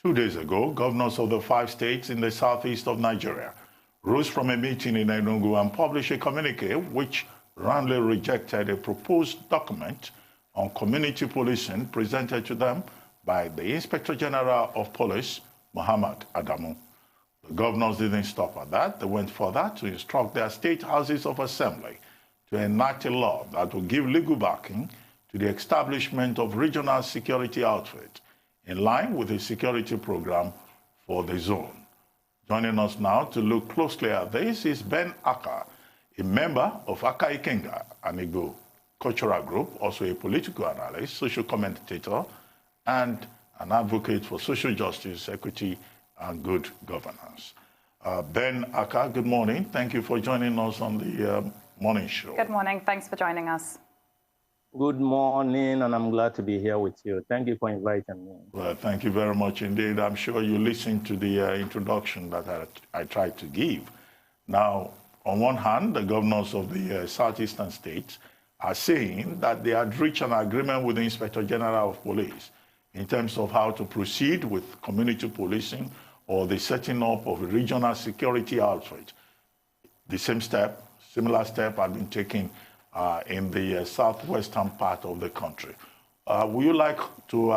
2 days ago, governors of the 5 states in the southeast of Nigeria rose from a meeting in Enugu and published a communique which roundly rejected a proposed document on community policing presented to them by the Inspector General of Police, Muhammad Adamu. The governors didn't stop at that. They went further to instruct their state houses of assembly to enact a law that will give legal backing to the establishment of regional security outfits in line with the security program for the zone. Joining us now to look closely at this is Ben Akah, a member of Akah Ikenga, an Igbo cultural group, also a political analyst, social commentator, and an advocate for social justice, equity, and good governance. Ben Akah, good morning. Thank you for joining us on the morning show. Good morning. Thanks for joining us. Good morning, and I'm glad to be here with you. Thank you for inviting me. Well, thank you very much indeed. I'm sure you listened to the introduction that I tried to give. Now, on one hand, the governors of the southeastern states are saying that they had reached an agreement with the Inspector General of Police in terms of how to proceed with community policing or the setting up of a regional security outfit. The similar step had been taken in the southwestern part of the country. Would you like to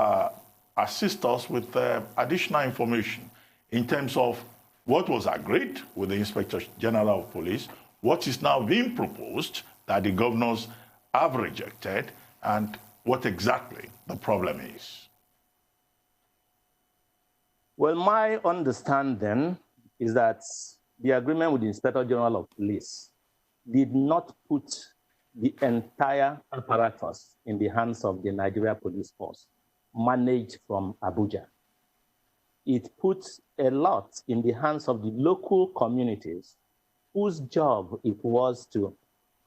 assist us with additional information in terms of what was agreed with the Inspector General of Police, what is now being proposed that the governors have rejected, and what exactly the problem is? Well, my understanding is that the agreement with the Inspector General of Police did not put the entire apparatus in the hands of the Nigeria Police Force, managed from Abuja. It puts a lot in the hands of the local communities whose job it was to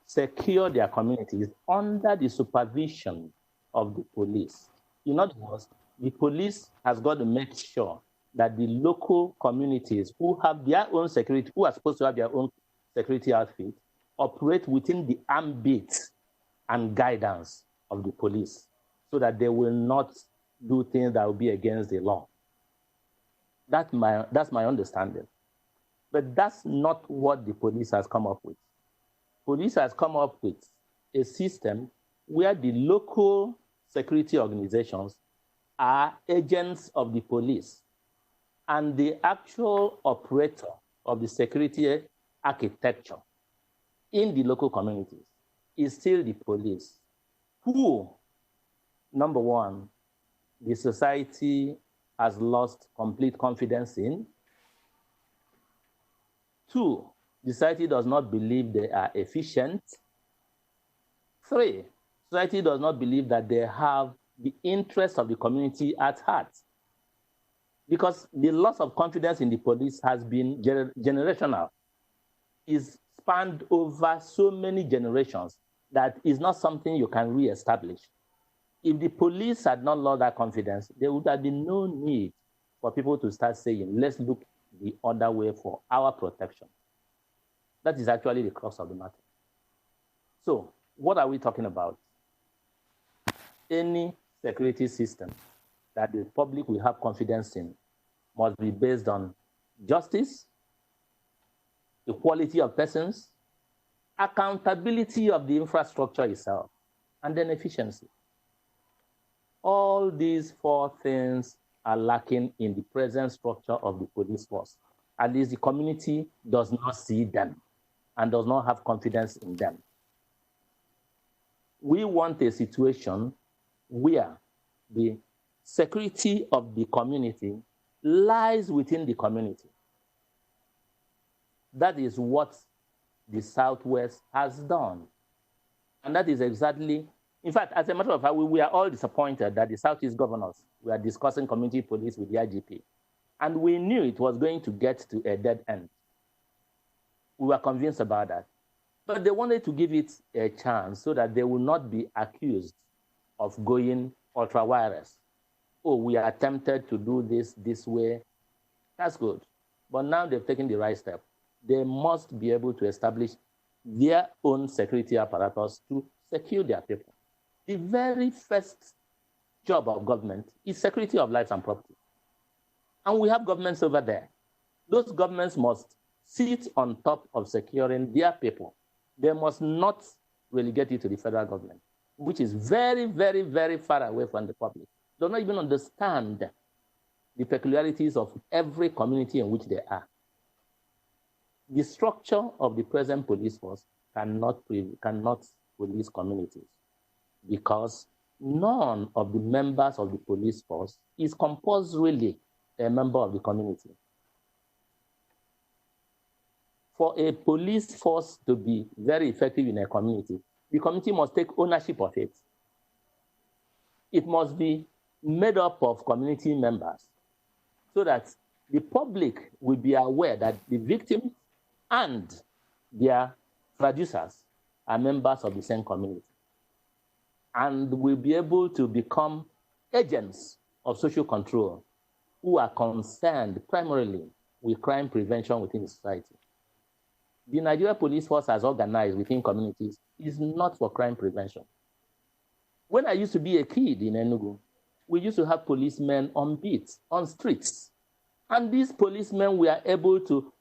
secure their communities under the supervision of the police. In other words, the police has got to make sure that the local communities who have their own security, who are supposed to have their own security outfit, operate within the ambit and guidance of the police so that they will not do things that will be against the law. That's my understanding. But that's not what the police has come up with. Police has come up with a system where the local security organizations are agents of the police, and the actual operator of the security architecture in the local communities is still the police, who, number one, the society has lost complete confidence in. 2, the society does not believe they are efficient. 3, society does not believe that they have the interests of the community at heart. Because the loss of confidence in the police has been generational. It's spanned over so many generations that is not something you can re-establish. If the police had not lost that confidence, there would have been no need for people to start saying, let's look the other way for our protection. That is actually the crux of the matter. So, what are we talking about? Any security system that the public will have confidence in must be based on justice, equality of persons, accountability of the infrastructure itself, and then efficiency. All these 4 things are lacking in the present structure of the police force. At least the community does not see them and does not have confidence in them. We want a situation where the security of the community lies within the community. That is what the Southwest has done. And that is exactly, in fact, as a matter of fact, we are all disappointed that the Southeast governors were discussing community police with the IGP. And we knew it was going to get to a dead end. We were convinced about that. But they wanted to give it a chance so that they will not be accused of going ultra-virus. Oh, we are tempted to do this way. That's good. But now they've taken the right step. They must be able to establish their own security apparatus to secure their people. The very first job of government is security of lives and property. And we have governments over there. Those governments must sit on top of securing their people. They must not relegate it to the federal government, which is very, very, very far away from the public. They don't even understand the peculiarities of every community in which they are. The structure of the present police force cannot police communities because none of the members of the police force is compulsorily a member of the community. For a police force to be very effective in a community, the community must take ownership of it. It must be made up of community members so that the public will be aware that the victims and their traducers are members of the same community and will be able to become agents of social control who are concerned primarily with crime prevention within society. The Nigeria Police Force as organized within communities is not for crime prevention. When I used to be a kid in Enugu, we used to have policemen on beat, on streets. And these policemen were able to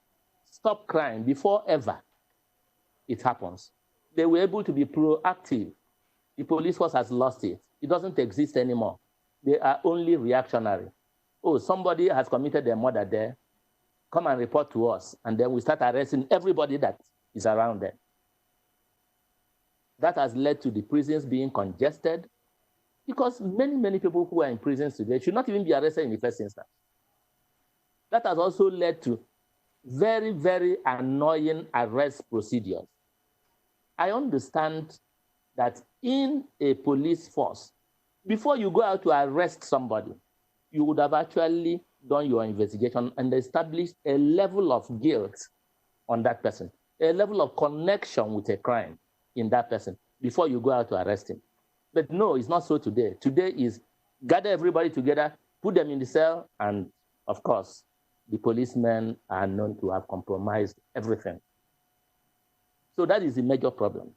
stop crime before ever it happens. They were able to be proactive. The police force has lost it. It doesn't exist anymore. They are only reactionary. Oh, somebody has committed a murder there. Come and report to us. And then we start arresting everybody that is around them. That has led to the prisons being congested because many, many people who are in prisons today should not even be arrested in the first instance. That has also led to very, very annoying arrest procedures. I understand that in a police force, before you go out to arrest somebody, you would have actually done your investigation and established a level of guilt on that person, a level of connection with a crime in that person before you go out to arrest him. But no, it's not so today. Today is gather everybody together, put them in the cell, and of course, the policemen are known to have compromised everything. So that is the major problem.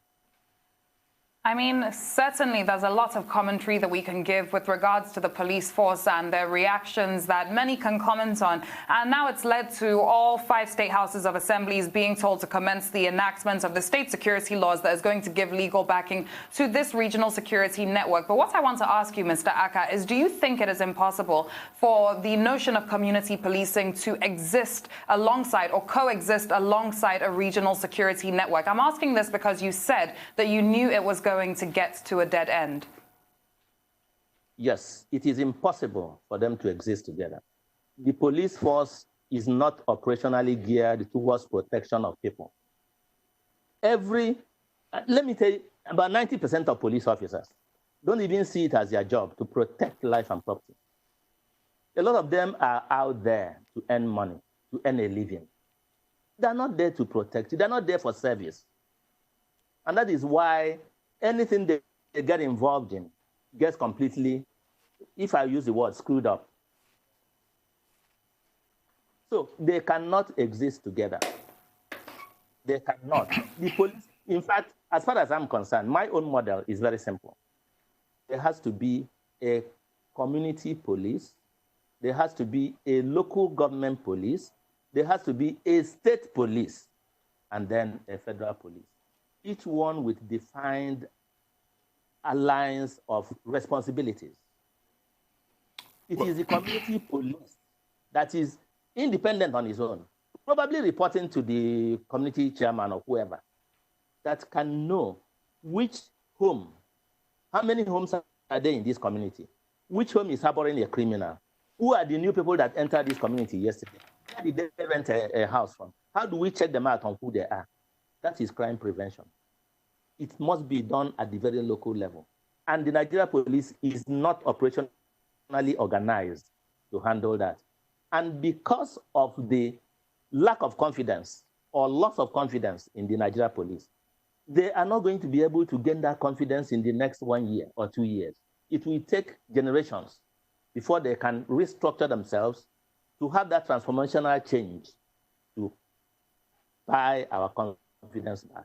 I mean, certainly there's a lot of commentary that we can give with regards to the police force and their reactions that many can comment on. And now it's led to all 5 state houses of assemblies being told to commence the enactment of the state security laws that is going to give legal backing to this regional security network. But what I want to ask you, Mr. Akah, is do you think it is impossible for the notion of community policing to exist alongside or coexist alongside a regional security network? I'm asking this because you said that you knew it was going to get to a dead end. Yes, it is impossible for them to exist together. The police force is not operationally geared towards protection of people. Let me tell you, about 90% of police officers don't even see it as their job to protect life and property. A lot of them are out there to earn money, to earn a living. They're not there to protect. They're not there for service. And that is why anything they get involved in gets completely, if I use the word, screwed up. So they cannot exist together. They cannot. The police, in fact, as far as I'm concerned, my own model is very simple. There has to be a community police. There has to be a local government police. There has to be a state police, and then a federal police. Each one with defined alliance of responsibilities. It is the community police that is independent on its own, probably reporting to the community chairman or whoever, that can know which home, how many homes are there in this community, which home is harboring a criminal, who are the new people that entered this community yesterday, where did they rent a house from, how do we check them out on who they are? That is crime prevention. It must be done at the very local level. And the Nigeria police is not operationally organized to handle that. And because of the lack of confidence or loss of confidence in the Nigeria police, they are not going to be able to gain that confidence in the next 1 year or 2 years. It will take generations before they can restructure themselves to have that transformational change to buy our confidence back.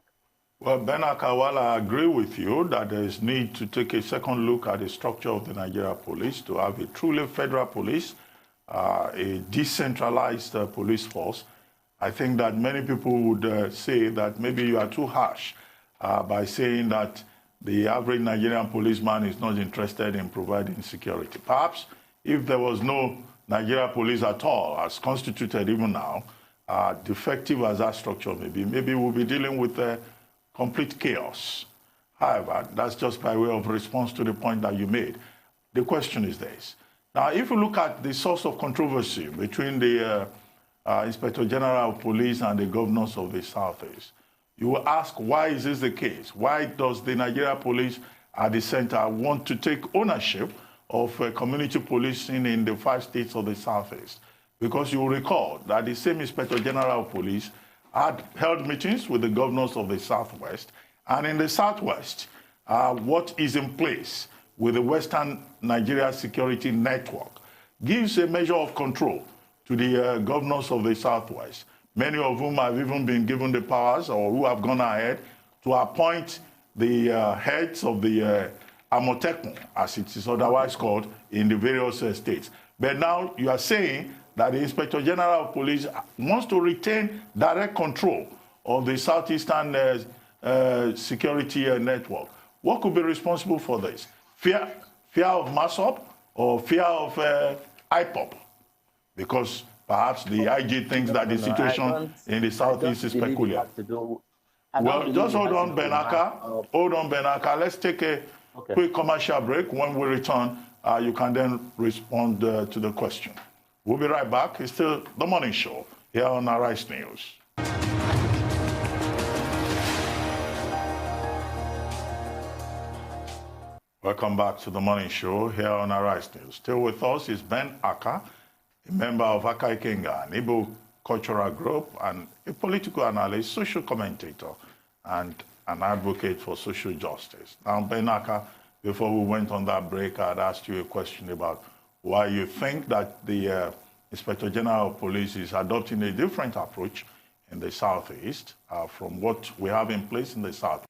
Well, Ben Akah, I agree with you that there is need to take a second look at the structure of the Nigeria police to have a truly federal police a decentralized police force, I think that many people would say that maybe you are too harsh by saying that the average Nigerian policeman is not interested in providing security. Perhaps if there was no Nigeria police at all, as constituted even now, defective as that structure may be, maybe we'll be dealing with complete chaos. However, that's just by way of response to the point that you made. The question is this. Now, if you look at the source of controversy between the Inspector General of Police and the governors of the Southeast, you will ask, why is this the case? Why does the Nigeria police at the center want to take ownership of community policing in the 5 states of the Southeast? Because you will recall that the same Inspector General of Police had held meetings with the governors of the Southwest, and in the Southwest, what is in place with the Western Nigeria Security Network gives a measure of control to the governors of the Southwest, many of whom have even been given the powers or who have gone ahead to appoint the heads of the Amotekun, as it is otherwise called, in the various states. But now you are saying that the Inspector General of Police wants to retain direct control of the Southeastern security network. What could be responsible for this? Fear of MASOP or fear of IPOP? Because perhaps the IG thinks that the situation in the Southeast is peculiar. Well, just hold on, Ben Akah. Hold on, Ben Akah. Let's take a quick commercial break. When we return, you can then respond to the question. We'll be right back. It's still The Morning Show here on Arise News. Welcome back to The Morning Show here on Arise News. Still with us is Ben Akah, a member of Akah Ikenga, an Igbo cultural group, and a political analyst, social commentator, and an advocate for social justice. Now, Ben Akah, before we went on that break, I had asked you a question about why you think that the Inspector General of Police is adopting a different approach in the Southeast from what we have in place in the South.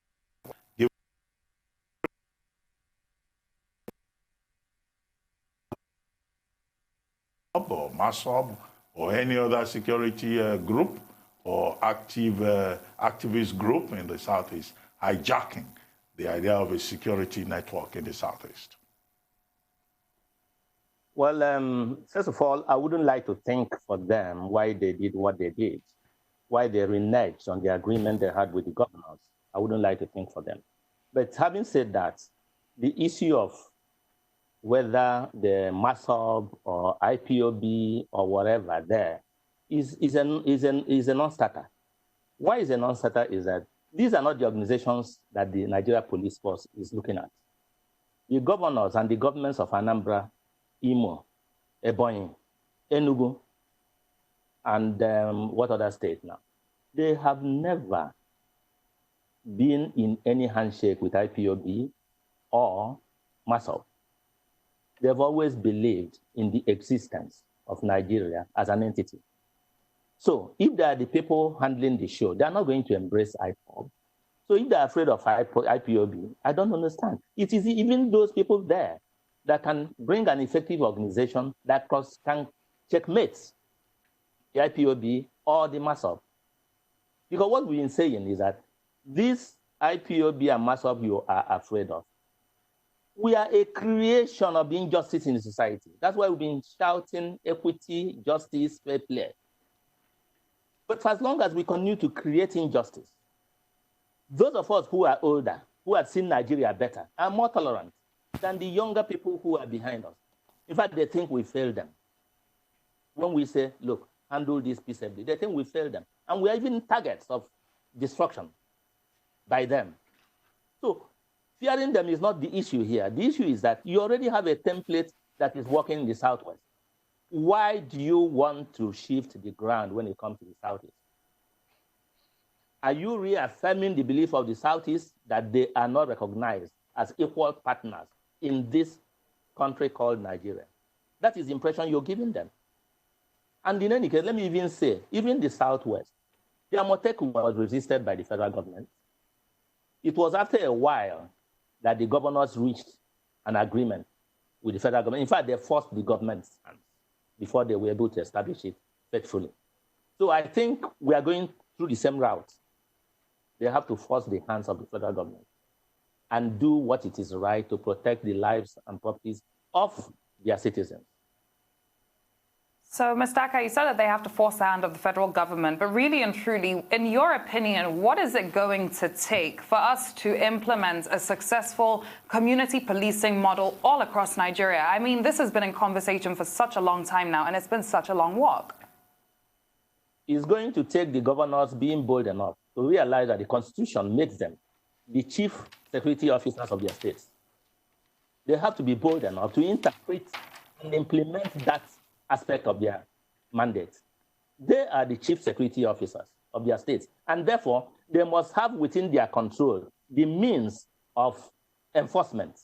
Or MASOB or any other security group or activist group in the Southeast hijacking the idea of a security network in the Southeast? Well, first of all, I wouldn't like to think for them why they did what they did, why they reneged on the agreement they had with the governors. I wouldn't like to think for them. But having said that, the issue of whether the MASOB or IPOB or whatever there is a non-starter. Why is a non-starter is that these are not the organizations that the Nigeria Police Force is looking at. The governors and the governments of Anambra, Imo, Ebonyi, Enugu, and what other state now? They have never been in any handshake with IPOB or MASOB. They've always believed in the existence of Nigeria as an entity. So if they are the people handling the show, they're not going to embrace IPOB. So if they're afraid of IPOB, I don't understand. It is even those people there that can bring an effective organization that can checkmate the IPOB or the MASOB. Because what we've been saying is that this IPOB and MASOB you are afraid of, we are a creation of injustice in the society. That's why we've been shouting equity, justice, fair play. But for as long as we continue to create injustice, those of us who are older, who have seen Nigeria better, are more tolerant than the younger people who are behind us. In fact, they think we failed them. When we say, look, handle this peaceably, they think we failed them. And we are even targets of destruction by them. So fearing them is not the issue here. The issue is that you already have a template that is working in the Southwest. Why do you want to shift the ground when it comes to the Southeast? Are you reaffirming the belief of the Southeast that they are not recognized as equal partners in this country called Nigeria? That is the impression you're giving them. And in any case, let me even say, even the Southwest, the Amotekun was resisted by the federal government. It was after a while that the governors reached an agreement with the federal government. In fact, they forced the government's hand. before they were able to establish it faithfully. So I think we are going through the same route. They have to force the hands of the federal government and do what it is right to protect the lives and properties of their citizens. So, Mr. Akah, you said that they have to force the hand of the federal government, but really and truly, in your opinion, what is it going to take for us to implement a successful community policing model all across Nigeria? I mean, this has been in conversation for such a long time now, and it's been such a long walk. It's going to take the governors being bold enough to realize that the Constitution makes them the chief security officers of their states. They have to be bold enough to interpret and implement that aspect of their mandate. They are the chief security officers of their states, and therefore they must have within their control the means of enforcement.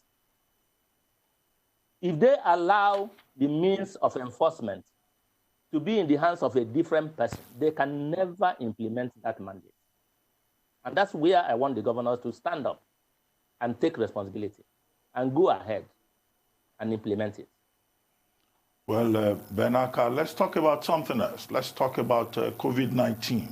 If they allow the means of enforcement to be in the hands of a different person, they can never implement that mandate. And that's where I want the governors to stand up and take responsibility and go ahead and implement it. Well, Ben Akah, let's talk about something else. Let's talk about COVID-19.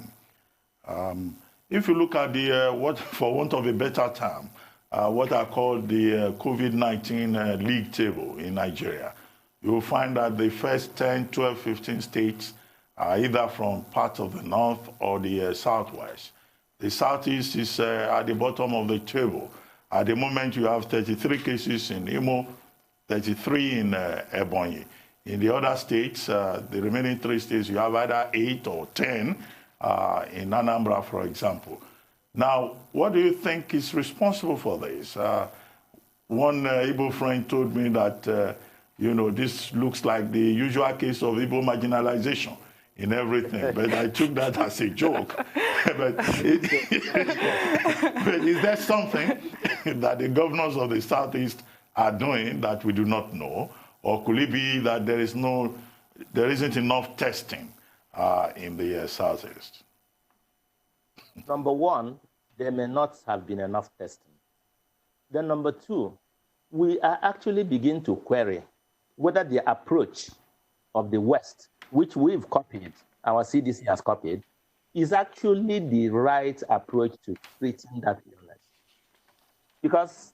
If you look at the, what, for want of a better term, what are called the COVID-19 league table in Nigeria, you will find that the first 10, 12, 15 states are either from part of the north or the southwest. The southeast is at the bottom of the table. At the moment, you have 33 cases in Imo, 33 in Ebonyi. In the other states, the remaining 3 states, you have either 8 or 10 in Anambra, for example. Now, what do you think is responsible for this? One Igbo friend told me that, you know, this looks like the usual case of Igbo marginalization in everything, but I took that as a joke. but is there something that the governors of the Southeast are doing that we do not know? Or could it be that there isn't enough testing in the Southeast? Number one, there may not have been enough testing. Then number two, we are actually beginning to query whether the approach of the West, which we've copied, our CDC has copied, is actually the right approach to treating that illness. Because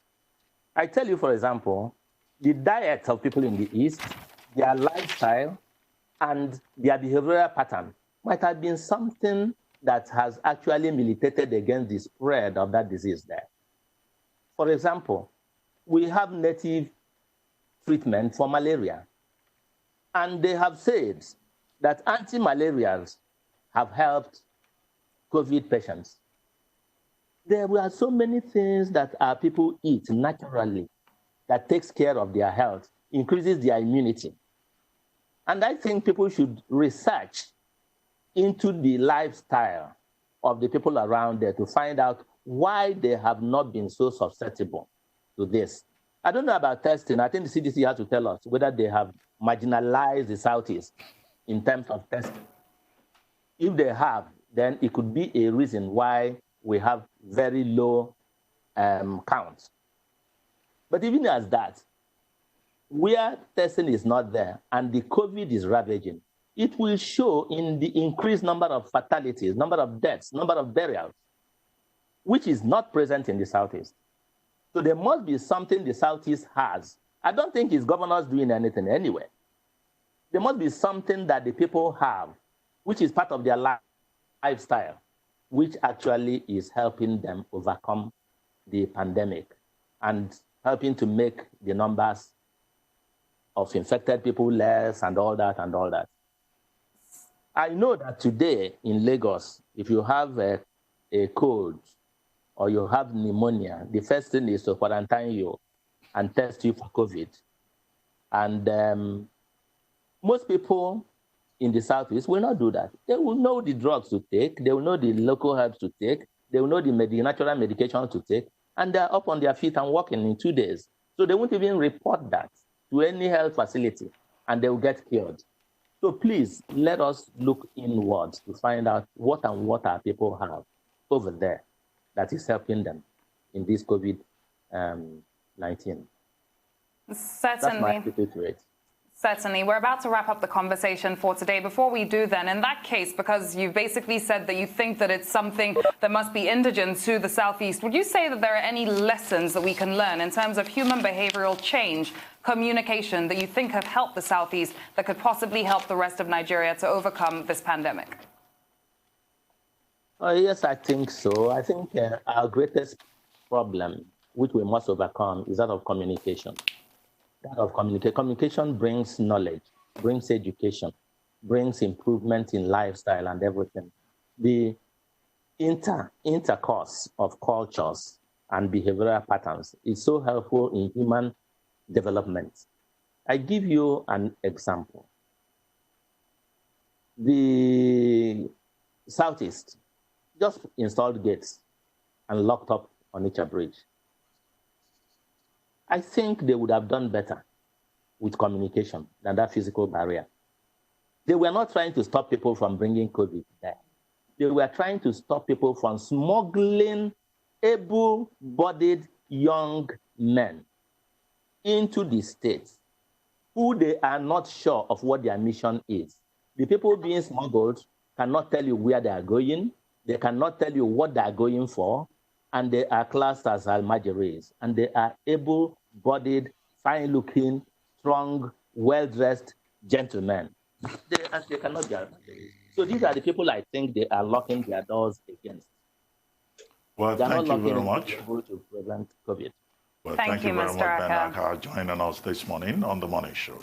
I tell you, for example, the diet of people in the East, their lifestyle, and their behavioral pattern might have been something that has actually militated against the spread of that disease there. For example, we have native treatment for malaria, and they have said that anti-malarials have helped COVID patients. There were so many things that our people eat naturally that takes care of their health, increases their immunity. And I think people should research into the lifestyle of the people around there to find out why they have not been so susceptible to this. I don't know about testing. I think the CDC has to tell us whether they have marginalized the Southeast in terms of testing. If they have, then it could be a reason why we have very low counts. But even as that, where testing is not there and the COVID is ravaging, it will show in the increased number of fatalities, number of deaths, number of burials, which is not present in the Southeast. So there must be something the Southeast has. I don't think it's governors doing anything anyway. There must be something that the people have, which is part of their lifestyle, which actually is helping them overcome the pandemic and helping to make the numbers of infected people less and all that and all that. I know that today in Lagos, if you have a cold or you have pneumonia, the first thing is to quarantine you and test you for COVID. And most people in the Southeast will not do that. They will know the drugs to take, they will know the local herbs to take, they will know the natural medications to take, and they're up on their feet and walking in 2 days. So they won't even report that to any health facility, and they will get cured. So please, let us look inwards to find out what our people have over there that is helping them in this COVID-19. Certainly. That's my attitude to it. Certainly. We're about to wrap up the conversation for today. Before we do then, in that case, because you basically said that you think that it's something that must be indigent to the Southeast, would you say that there are any lessons that we can learn in terms of human behavioral change, communication, that you think have helped the Southeast that could possibly help the rest of Nigeria to overcome this pandemic? Yes, I think so. I think our greatest problem, which we must overcome, is that of communication. Communication brings knowledge, brings education, brings improvement in lifestyle and everything. The intercourse of cultures and behavioral patterns is so helpful in human development. I give you an example. The Southeast just installed gates and locked up Onitsha Bridge. I think they would have done better with communication than that physical barrier. They were not trying to stop people from bringing COVID there. They were trying to stop people from smuggling able-bodied young men into the states who they are not sure of what their mission is. The people being smuggled cannot tell you where they are going. They cannot tell you what they are going for. And they are classed as almajiris. And they are able-bodied, fine-looking, strong, well-dressed gentlemen. They cannot be almajiris. So these are the people I think they are locking their doors against. Well, thank you very much. To prevent COVID. Well, thank you very much, Ben Akah, joining us this morning on The Morning Show.